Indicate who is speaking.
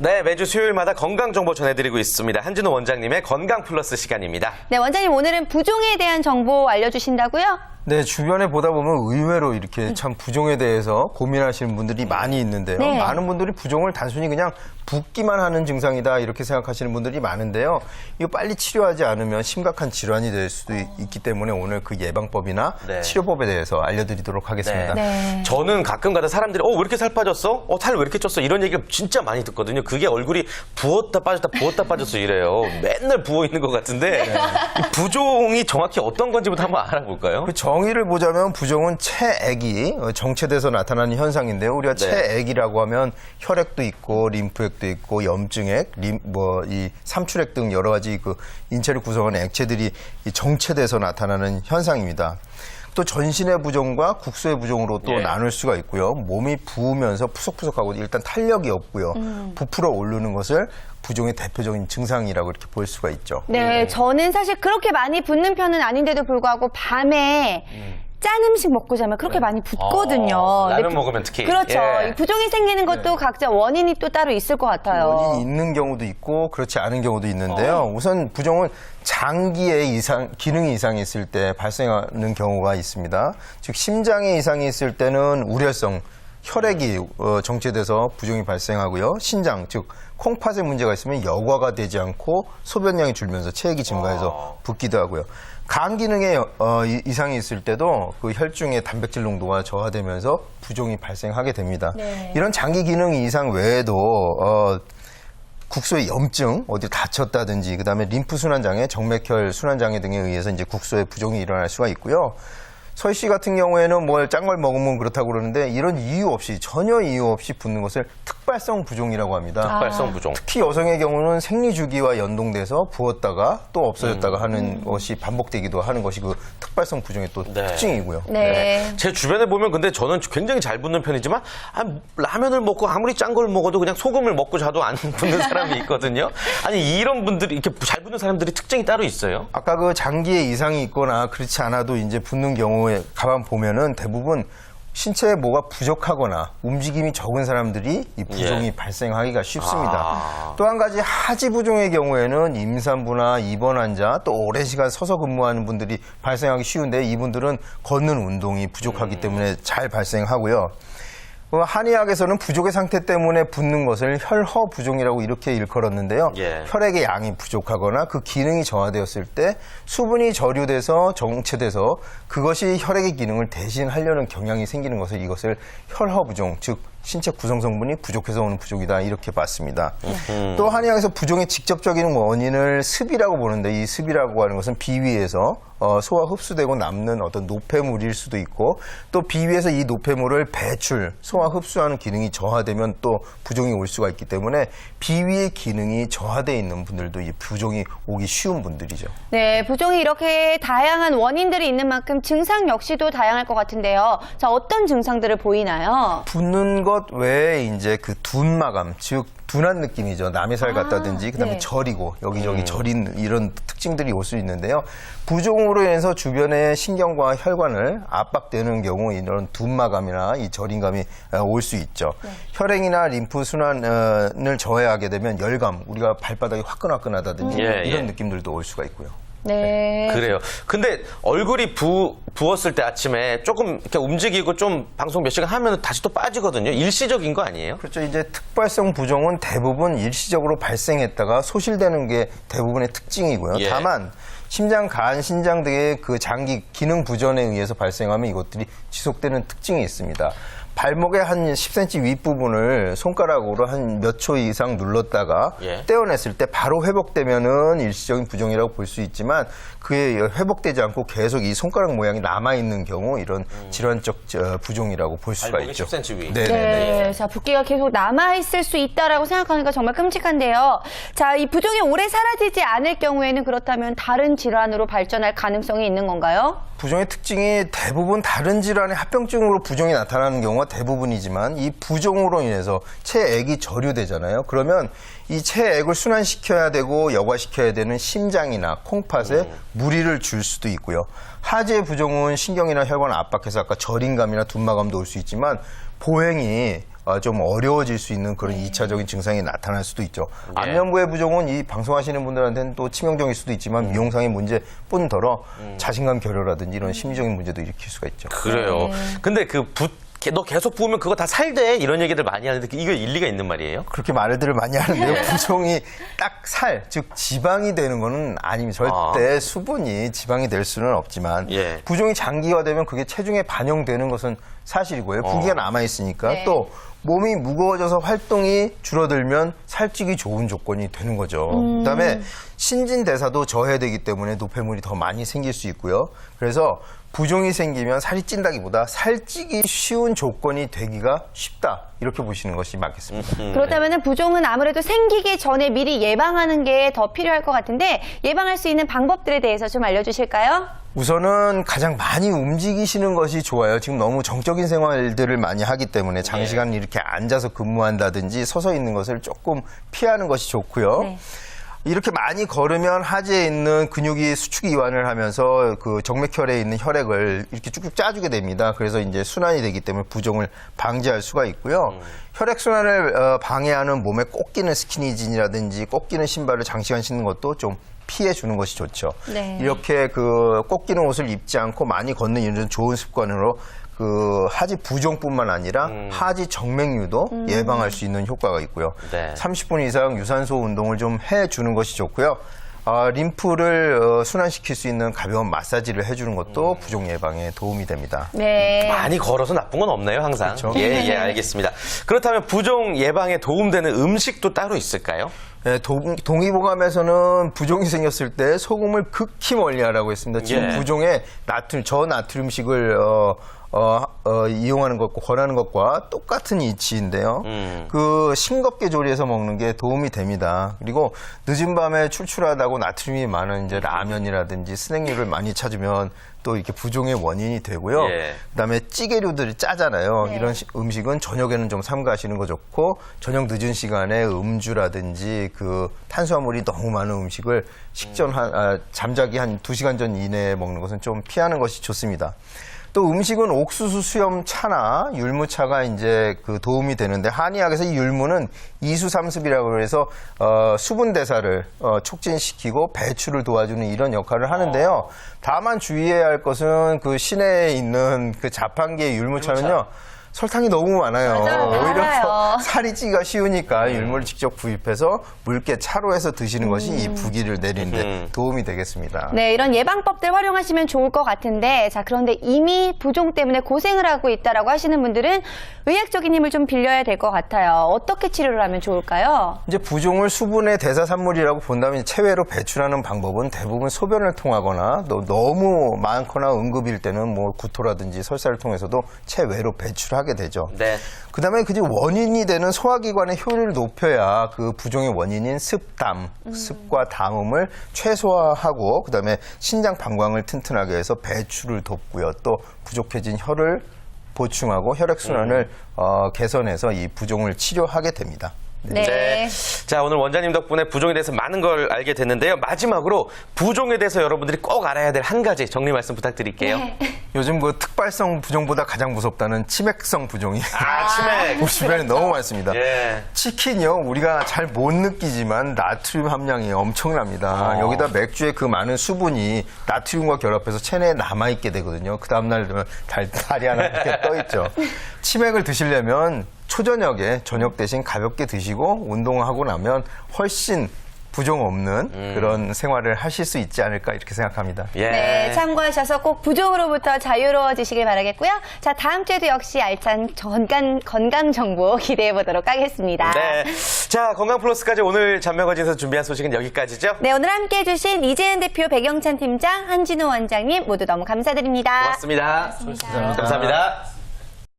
Speaker 1: 네, 매주 수요일마다 건강정보 전해드리고 있습니다. 한진호 원장님의 건강 플러스 시간입니다.
Speaker 2: 네, 원장님 오늘은 부종에 대한 정보 알려주신다고요?
Speaker 3: 네, 주변에 보다 보면 의외로 이렇게 참 부종에 대해서 고민하시는 분들이 많이 있는데요.
Speaker 2: 네.
Speaker 3: 많은 분들이 부종을 단순히 그냥 붓기만 하는 증상이다 이렇게 생각하시는 분들이 많은데요. 이거 빨리 치료하지 않으면 심각한 질환이 될 수도 있기 때문에 오늘 그 예방법이나
Speaker 1: 네.
Speaker 3: 치료법에 대해서 알려드리도록 하겠습니다.
Speaker 2: 네.
Speaker 1: 저는 가끔가다 사람들이 왜 이렇게 살 빠졌어? 살 왜 이렇게 쪘어? 이런 얘기를 진짜 많이 듣거든요. 그게 얼굴이 부었다 빠졌다 부었다 빠졌어 이래요. 맨날 부어 있는 것 같은데 이 부종이 정확히 어떤 건지부터 한번 알아볼까요?
Speaker 3: 그 정의를 보자면 부종은 체액이 정체돼서 나타나는 현상인데요. 우리가
Speaker 1: 네.
Speaker 3: 체액이라고 하면 혈액도 있고 림프액도 있고 염증액, 이 삼출액 등 여러 가지 그 인체를 구성하는 액체들이 이 정체돼서 나타나는 현상입니다. 또 전신의 부종과 국소의 부종으로 또
Speaker 1: 예.
Speaker 3: 나눌 수가 있고요. 몸이 부으면서 푸석푸석하고 일단 탄력이 없고요. 부풀어 오르는 것을 부종의 대표적인 증상이라고 이렇게 볼 수가 있죠.
Speaker 2: 네, 저는 사실 그렇게 많이 붓는 편은 아닌데도 불구하고 밤에 짠 음식 먹고 자면 그렇게 많이 붓거든요.
Speaker 1: 라면
Speaker 2: 근데
Speaker 1: 먹으면 특히.
Speaker 2: 그렇죠.
Speaker 1: 예.
Speaker 2: 이 부종이 생기는 것도 각자 원인이 또 따로 있을 것 같아요.
Speaker 3: 원인이 있는 경우도 있고 그렇지 않은 경우도 있는데요. 우선 부종은 장기에 기능 이상이 있을 때 발생하는 경우가 있습니다. 즉 심장에 이상이 있을 때는 우려성 혈액이 정체돼서 부종이 발생하고요. 신장, 즉 콩팥에 문제가 있으면 여과가 되지 않고 소변량이 줄면서 체액이 증가해서 붓기도 하고요. 간 기능에 이상이 있을 때도 그 혈중의 단백질 농도가 저하되면서 부종이 발생하게 됩니다.
Speaker 2: 네.
Speaker 3: 이런 장기 기능 이상 외에도 국소의 염증, 어디 다쳤다든지, 그 다음에 림프 순환장애, 정맥혈 순환장애 등에 의해서 이제 국소의 부종이 일어날 수가 있고요. 서희 씨 같은 경우에는 짠 걸 먹으면 그렇다고 그러는데 이런 이유 없이, 전혀 이유 없이 붓는 것을 특발성 부종이라고 합니다.
Speaker 1: 특발성 부종.
Speaker 3: 특히 여성의 경우는 생리 주기와 연동돼서 부었다가 또 없어졌다가 하는 것이 반복되기도 하는 것이 그 특발성 부종의 또
Speaker 1: 네.
Speaker 3: 특징이고요.
Speaker 2: 네.
Speaker 1: 제 주변에 보면 근데 저는 굉장히 잘 붓는 편이지만 라면을 먹고 아무리 짠 걸 먹어도 그냥 소금을 먹고 자도 안 붓는 사람이 있거든요. 아니 이런 분들이 이렇게 잘 붓는 사람들이 특징이 따로 있어요?
Speaker 3: 아까 그 장기에 이상이 있거나 그렇지 않아도 이제 붓는 경우에 가만 보면은 대부분 신체에 뭐가 부족하거나 움직임이 적은 사람들이 이 부종이
Speaker 1: 예.
Speaker 3: 발생하기가 쉽습니다.
Speaker 1: 아.
Speaker 3: 또 한 가지 하지 부종의 경우에는 임산부나 입원 환자 또 오랜 시간 서서 근무하는 분들이 발생하기 쉬운데 이분들은 걷는 운동이 부족하기 때문에 잘 발생하고요. 한의학에서는 부족의 상태 때문에 붓는 것을 혈허 부종이라고 이렇게 일컬었는데요.
Speaker 1: 예.
Speaker 3: 혈액의 양이 부족하거나 그 기능이 저하되었을 때 수분이 저류돼서 정체돼서 그것이 혈액의 기능을 대신하려는 경향이 생기는 것을 이것을 혈허 부종, 즉 신체 구성 성분이 부족해서 오는 부종이다 이렇게 봤습니다. 또 한의학에서 부종의 직접적인 원인을 습이라고 보는데 이 습이라고 하는 것은 비위에서 소화 흡수되고 남는 어떤 노폐물일 수도 있고 또 비위에서 이 노폐물을 배출, 소화 흡수하는 기능이 저하되면 또 부종이 올 수가 있기 때문에 비위의 기능이 저하되어 있는 분들도 이 부종이 오기 쉬운 분들이죠.
Speaker 2: 네, 부종이 이렇게 다양한 원인들이 있는 만큼 증상 역시도 다양할 것 같은데요. 자, 어떤 증상들을 보이나요?
Speaker 3: 붓는 것 외에 이제 그 둔마감, 즉 둔한 느낌이죠. 남의 살 같다든지 그다음에
Speaker 2: 네.
Speaker 3: 저리고 여기저기 저린 이런 특징들이 올 수 있는데요. 부종으로 인해서 주변의 신경과 혈관을 압박되는 경우 이런 둔마감이나 이 저린감이 올 수 있죠. 혈액이나 림프 순환을 저해하게 되면 열감, 우리가 발바닥이 화끈화끈하다든지 이런 느낌들도 올 수가 있고요.
Speaker 2: 네.
Speaker 1: 그래요. 근데 얼굴이 부었을 때 아침에 조금 이렇게 움직이고 좀 방송 몇 시간 하면 다시 또 빠지거든요. 일시적인 거 아니에요?
Speaker 3: 그렇죠. 이제 특발성 부종은 대부분 일시적으로 발생했다가 소실되는 게 대부분의 특징이고요.
Speaker 1: 예.
Speaker 3: 다만 심장, 간, 신장 등의 그 장기 기능 부전에 의해서 발생하면 이것들이 지속되는 특징이 있습니다. 발목의 한 10cm 윗부분을 손가락으로 한 몇 초 이상 눌렀다가
Speaker 1: 예.
Speaker 3: 떼어냈을 때 바로 회복되면은 일시적인 부종이라고 볼 수 있지만 그게 회복되지 않고 계속 이 손가락 모양이 남아있는 경우 이런 질환적 부종이라고 볼 수가
Speaker 1: 발목이
Speaker 3: 있죠.
Speaker 1: 10cm 위.
Speaker 2: 네, 자, 붓기가 계속 남아있을 수 있다라고 생각하니까 정말 끔찍한데요. 자, 이 부종이 오래 사라지지 않을 경우에는 그렇다면 다른 질환으로 발전할 가능성이 있는 건가요?
Speaker 3: 부종의 특징이 대부분 다른 질환의 합병증으로 부종이 나타나는 경우가 대부분이지만 이 부종으로 인해서 체액이 저류되잖아요. 그러면 이 체액을 순환시켜야 되고 여과시켜야 되는 심장이나 콩팥에 무리를 줄 수도 있고요. 하지의 부종은 신경이나 혈관을 압박해서 아까 저린감이나 둔마감도 올 수 있지만 보행이 좀 어려워질 수 있는 그런 2차적인 증상이 나타날 수도 있죠. 안면부의 부종은 이 방송하시는 분들한테는 또 치명적일 수도 있지만 미용상의 문제뿐더러 자신감 결여라든지 이런 심리적인 문제도 일으킬 수가 있죠.
Speaker 1: 그래요. 근데 너 계속 부으면 그거 다 살돼 이런 얘기들 많이 하는데 이거 일리가 있는 말이에요?
Speaker 3: 그렇게 말들을 많이 하는데요. 부종이 딱 살, 즉 지방이 되는 거는 아닙니다. 절대 수분이 지방이 될 수는 없지만
Speaker 1: 예.
Speaker 3: 부종이 장기화되면 그게 체중에 반영되는 것은 사실이고요. 부기가 남아있으니까
Speaker 2: 네.
Speaker 3: 또 몸이 무거워져서 활동이 줄어들면 살찌기 좋은 조건이 되는 거죠. 그다음에 신진대사도 저해되기 때문에 노폐물이 더 많이 생길 수 있고요. 그래서 부종이 생기면 살이 찐다기보다 살찌기 쉬운 조건이 되기가 쉽다. 이렇게 보시는 것이 맞겠습니다.
Speaker 2: 그렇다면 부종은 아무래도 생기기 전에 미리 예방하는 게 더 필요할 것 같은데 예방할 수 있는 방법들에 대해서 좀 알려주실까요?
Speaker 3: 우선은 가장 많이 움직이시는 것이 좋아요. 지금 너무 정적인 생활들을 많이 하기 때문에 장시간 이렇게 앉아서 근무한다든지 서서 있는 것을 조금 피하는 것이 좋고요.
Speaker 2: 네.
Speaker 3: 이렇게 많이 걸으면 하지에 있는 근육이 수축 이완을 하면서 그 정맥혈에 있는 혈액을 이렇게 쭉쭉 짜주게 됩니다. 그래서 이제 순환이 되기 때문에 부종을 방지할 수가 있고요. 혈액 순환을 방해하는 몸에 꼭 끼는 스키니진이라든지 꼭 끼는 신발을 장시간 신는 것도 좀 피해 주는 것이 좋죠.
Speaker 2: 네.
Speaker 3: 이렇게 그 꼭 끼는 옷을 입지 않고 많이 걷는 이런 좋은 습관으로 그 하지 부종뿐만 아니라 하지 정맥류도 예방할 수 있는 효과가 있고요.
Speaker 1: 네.
Speaker 3: 30분 이상 유산소 운동을 좀 해주는 것이 좋고요. 림프를 순환시킬 수 있는 가벼운 마사지를 해주는 것도 부종 예방에 도움이 됩니다.
Speaker 2: 네.
Speaker 1: 많이 걸어서 나쁜 건 없나요, 항상?
Speaker 3: 그렇죠.
Speaker 1: 예, 알겠습니다. 그렇다면 부종 예방에 도움되는 음식도 따로 있을까요?
Speaker 3: 네, 동의보감에서는 부종이 생겼을 때 소금을 극히 멀리하라고 했습니다. 지금
Speaker 1: 예.
Speaker 3: 부종에 저나트륨식을 이용하는 것과 권하는 것과 똑같은 이치인데요. 그 싱겁게 조리해서 먹는 게 도움이 됩니다. 그리고 늦은 밤에 출출하다고 나트륨이 많은 이제 라면이라든지 스낵류를 많이 찾으면 또 이렇게 부종의 원인이 되고요.
Speaker 1: 예.
Speaker 3: 그다음에 찌개류들이 짜잖아요.
Speaker 2: 네.
Speaker 3: 이런 음식은 저녁에는 좀 삼가하시는 거 좋고 저녁 늦은 시간에 음주라든지 그 탄수화물이 너무 많은 음식을 잠자기 한 2시간 전 이내에 먹는 것은 좀 피하는 것이 좋습니다. 또 음식은 옥수수 수염 차나 율무차가 이제 그 도움이 되는데 한의학에서 이 율무는 이수삼습이라고 해서 수분 대사를 촉진시키고 배출을 도와주는 이런 역할을 하는데요. 다만 주의해야 할 것은 그 시내에 있는 그 자판기의 율무차는요. 설탕이 너무 많아요.
Speaker 2: 맞아요.
Speaker 3: 오히려
Speaker 2: 많아요.
Speaker 3: 살이 찌기가 쉬우니까 율무를 직접 구입해서 묽게 차로 해서 드시는 것이 이 부기를 내리는데 도움이 되겠습니다.
Speaker 2: 네, 이런 예방법들 활용하시면 좋을 것 같은데, 자, 그런데 이미 부종 때문에 고생을 하고 있다라고 하시는 분들은 의학적인 힘을 좀 빌려야 될 것 같아요. 어떻게 치료를 하면 좋을까요?
Speaker 3: 이제 부종을 수분의 대사산물이라고 본다면 체외로 배출하는 방법은 대부분 소변을 통하거나 너무 많거나 응급일 때는 뭐 구토라든지 설사를 통해서도 체외로 배출하게 되죠.
Speaker 1: 네.
Speaker 3: 그다음에 그 원인이 되는 소화기관의 효율을 높여야 그 부종의 원인인 습담, 습과 담음을 최소화하고 그다음에 신장 방광을 튼튼하게 해서 배출을 돕고요. 또 부족해진 혈을 보충하고 혈액순환을 개선해서 이 부종을 치료하게 됩니다.
Speaker 2: 네.
Speaker 1: 자, 오늘 원장님 덕분에 부종에 대해서 많은 걸 알게 됐는데요. 마지막으로 부종에 대해서 여러분들이 꼭 알아야 될 한 가지 정리 말씀 부탁드릴게요.
Speaker 2: 네.
Speaker 3: 요즘 그 특발성 부종보다 가장 무섭다는 치맥성 부종이
Speaker 1: 치맥.
Speaker 3: 우리 주변에 너무 많습니다.
Speaker 1: 예.
Speaker 3: 치킨이요, 우리가 잘 못 느끼지만 나트륨 함량이 엄청납니다. 여기다 맥주의 그 많은 수분이 나트륨과 결합해서 체내에 남아있게 되거든요. 그 다음날 되면 다리 하나 이렇게 떠있죠. 치맥을 드시려면 초저녁에 저녁 대신 가볍게 드시고 운동하고 나면 훨씬 부종 없는 그런 생활을 하실 수 있지 않을까 이렇게 생각합니다.
Speaker 1: 예.
Speaker 2: 네, 참고하셔서 꼭 부종으로부터 자유로워지시길 바라겠고요. 자, 다음 주에도 역시 알찬 건강 정보 기대해 보도록 하겠습니다.
Speaker 1: 네. 자, 건강 플러스까지 오늘 잔명거진에서 준비한 소식은 여기까지죠?
Speaker 2: 네, 오늘 함께 해주신 이재은 대표, 백영찬 팀장, 한진호 원장님 모두 너무 감사드립니다.
Speaker 1: 고맙습니다. 감사합니다.